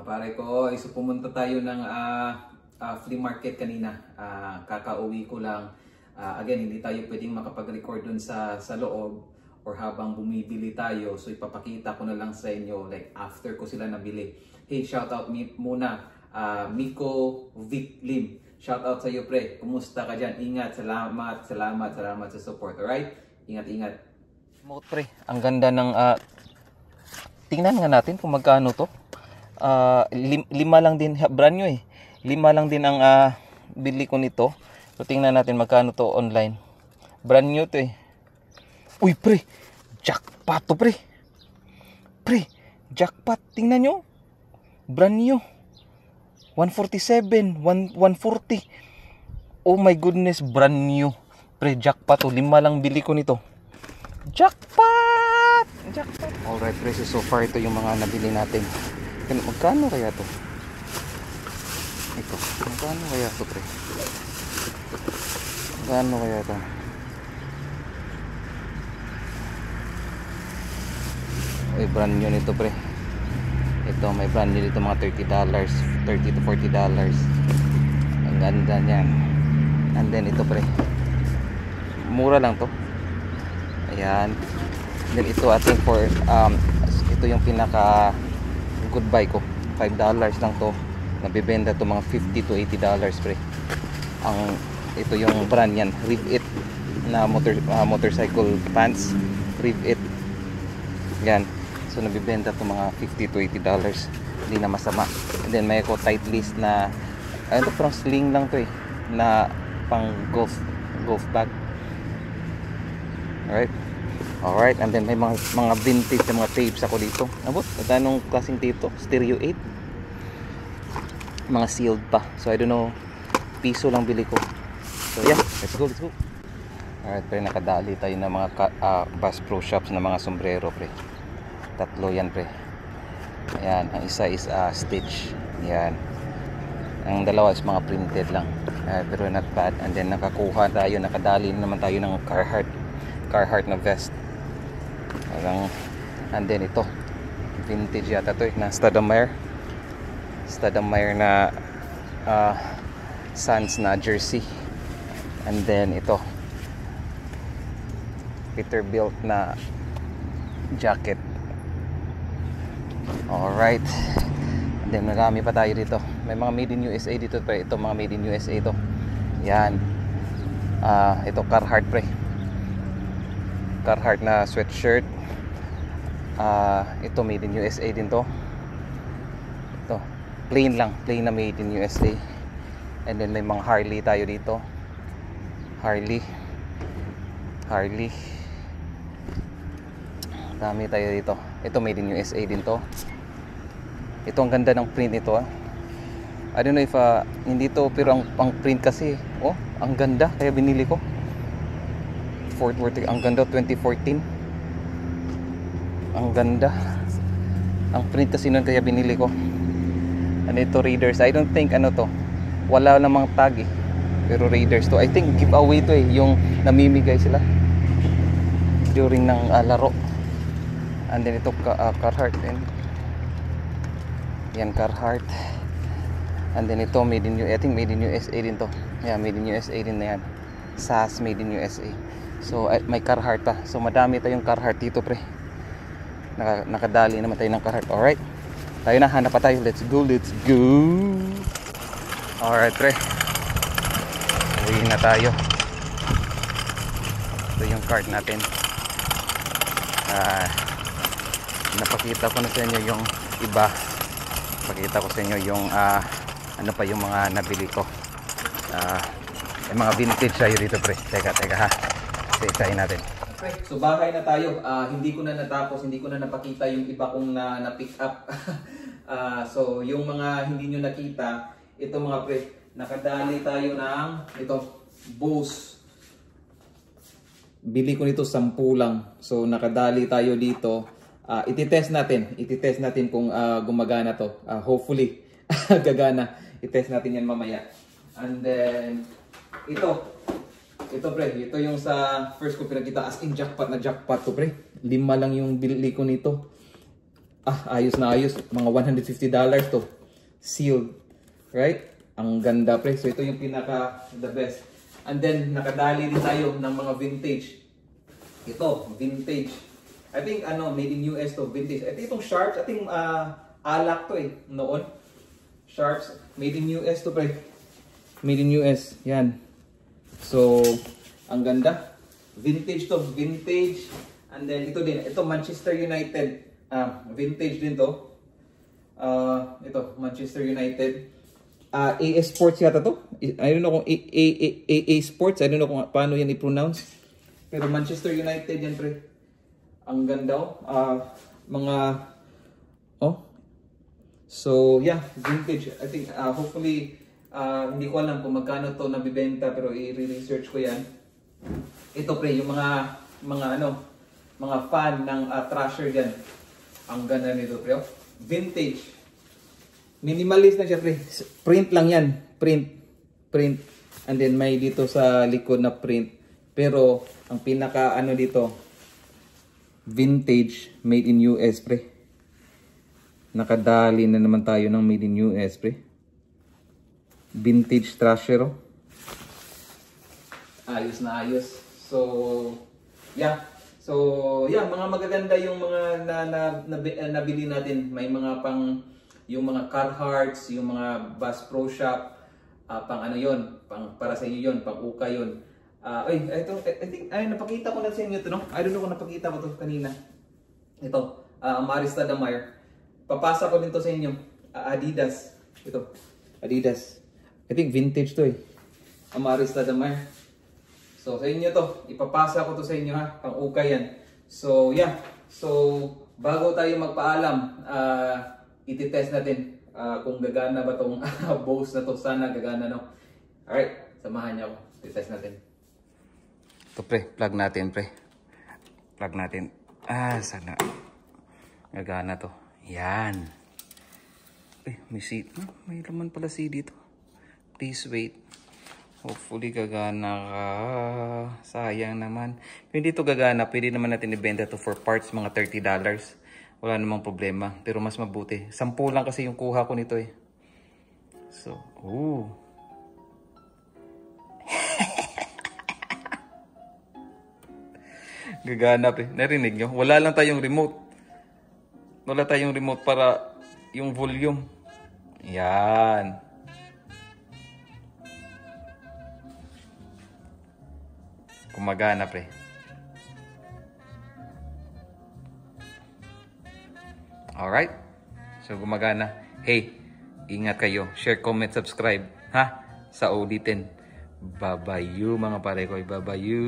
pare ko, iso pumunta tayo ng flea market kanina. Kakauwi ko lang. Again, hindi tayo pwedeng makapag-record dun sa loob or habang bumibili tayo. So ipapakita ko na lang sa inyo like after ko sila nabili. Hey, shout out muna Miko Vic Lim. Shout out sa iyo, pre. Kumusta ka dyan? Ingat, salamat sa support. Alright? Ingat. Pre, ang ganda ng tingnan nga natin kung magkano to. Lima lang din, brand new eh. 5 lang din ang bili ko nito. So tingnan natin magkano to online. Brand new to eh. Uy pre, jackpot to pre. Pre, jackpot. Tingnan nyo. Brand new. 147, 140. Oh my goodness, brand new. Pre, jackpot to. 5 lang bili ko nito. Jackpot! Jackpot. Alright pre, so far ito yung mga nabili natin. Magkano kaya to? Ito, magkano kaya to pre? Magkano kaya to? Ay, brand new nito pre. Ito, may brand new dito mga $30, $30 to $40. Ang ganda niyan. And then ito pre, mura lang to. Ayan. And then ito ating for ito yung pinaka goodbye ko. $5 lang to. Nabibenta to mga $50 to $80 pre. Ito yung brand yan, Rev It na motorcycle pants. Rev It. Yan. So nabibenta to mga $50 to $80. Hindi na masama. And then may ako tight list na ano, parang sling lang to eh, na pang golf bag. Alright, and then may mga vintage na mga tapes ako dito. Abot, at anong klaseng tape to? Stereo 8. Mga sealed pa. So I don't know, piso lang bili ko. So yeah, let's go. Alright, pre, nakadali tayo ng mga Bass Pro Shops na mga sombrero pre. 3 yan pre. Ayan, ang isa is stitch. Yan. Ang dalawa is mga printed lang. Pero not bad. And then nakakuha tayo, nakadali naman tayo ng Carhartt na vest. And then ito, vintage yata to eh, na Stoudemire na Suns na jersey. And then ito, Peterbilt na jacket. Alright. And then marami pa tayo dito. May mga made in USA dito pre. Ito mga made in USA to. Yan. Ito Carhartt pre. Carhartt na sweatshirt. Ito made in USA din to. Ito plain na made in USA. And then may mga Harley tayo dito. Harley. Dami tayo dito. Ito made in USA din to. Ito ang ganda ng print nito I don't know if hindi to, pero ang print kasi ang ganda kaya binili ko. Fort Worth, ang ganda, 2014. Ang ganda. Ang print kasi nun kaya binili ko. Ano ito, Raiders. I don't think ano to. Wala namang tag eh. Pero Raiders to. I think giveaway to eh. Yung namimigay sila during ng laro. And then ito Carhartt. Yan Carhartt. And then ito made in I think made in USA din to. Yeah, made in USA din na yan. SAS made in USA. So may Carhartt pa. So madami tayong Carhartt dito pre. Nakadali naman tayo ng Carhartt. Alright. Tayo na, hanap pa tayo. Let's go. Alright pre. Uwi na tayo. Ito yung cart natin. Napakita ko na sa inyo yung iba. Pakita ko sa inyo yung ano pa yung mga nabili ko. May mga vintage tayo dito pre. Teka ha. Isa-isahin natin. So bahay na tayo. Hindi ko na natapos, hindi ko na napakita yung iba kong na-pick up. So yung mga hindi nyo nakita, ito mga pre, nakadali tayo ng ito, Bose. Bili ko nito 10 lang. So nakadali tayo dito. Ititest natin kung gumagana to. Hopefully gagana. I-test natin yan mamaya. And then ito pre, ito yung sa first ko pinakita, as in jackpot to pre. 5 lang yung bili ko nito. Ayos na ayos. Mga $150 to. sealed. Right? Ang ganda pre. So ito yung pinaka the best. And then nakadali din tayo ng mga vintage. Ito, vintage. I think made in US to, vintage. Ito itong Sharps, I think alak to noon. Sharps, made in US to pre. Made in US. Yan. So, ang ganda. Vintage to, vintage. And then ito din, ito Manchester United. Vintage din to. Ito, Manchester United. AS Sports yata to. I don't know kung AA Sports. I don't know kung paano yan i-pronounce. Pero Manchester United yan pre. Ang ganda So yeah, vintage. I think hopefully hindi ko alam kung magkano to nabibenta pero i-research ko yan. Ito pre, yung mga fan ng Thrasher diyan. Ang ganda nito pre. Vintage. Minimalist na siya pre. Print lang yan. Print. And then may dito sa likod na print. Pero ang pinaka dito, vintage, made in US pre. Nakadali na naman tayo ng made in US pre. Vintage Thrasher. Ayos na ayos. So yeah, mga magaganda yung mga nabili natin. May mga yung mga Carhartts, yung mga Bass Pro Shop, pang para sa inyo yon, pang uka yon. Ito, I think, napakita ko na sa inyo ito, no? I don't know kung napakita ko ito kanina. Ito, Marista Damar. Papasa ko din to sa inyo. Adidas. Ito, Adidas. I think vintage to Marista Damar. So, sa inyo to. Ipapasa ko to sa inyo ha. Pang uka yan. So, yeah. So, bago tayo magpaalam, ititest natin kung gagana ba tong Bose na to. Sana gagana, no? Alright, samahan niyo ako. Ititest natin. Ito pre, plug natin pre. Plug natin. Sana gagana to. Yan. May seat. May laman pala CD dito. Please wait. Hopefully gagana ka. Sayang naman. Kung hindi to gagana, pwede naman natin ibenta to for parts mga $30. Wala namang problema. Pero mas mabuti. 10 lang kasi yung kuha ko nito So, gaganap Narinig nyo? Wala lang tayong remote. Wala tayong remote para yung volume. Yan. Gumagana Alright? So gumagana. Hey, ingat kayo. Share, comment, subscribe. Ha? Sa ulitin. Babayu mga pare ko. Babayu.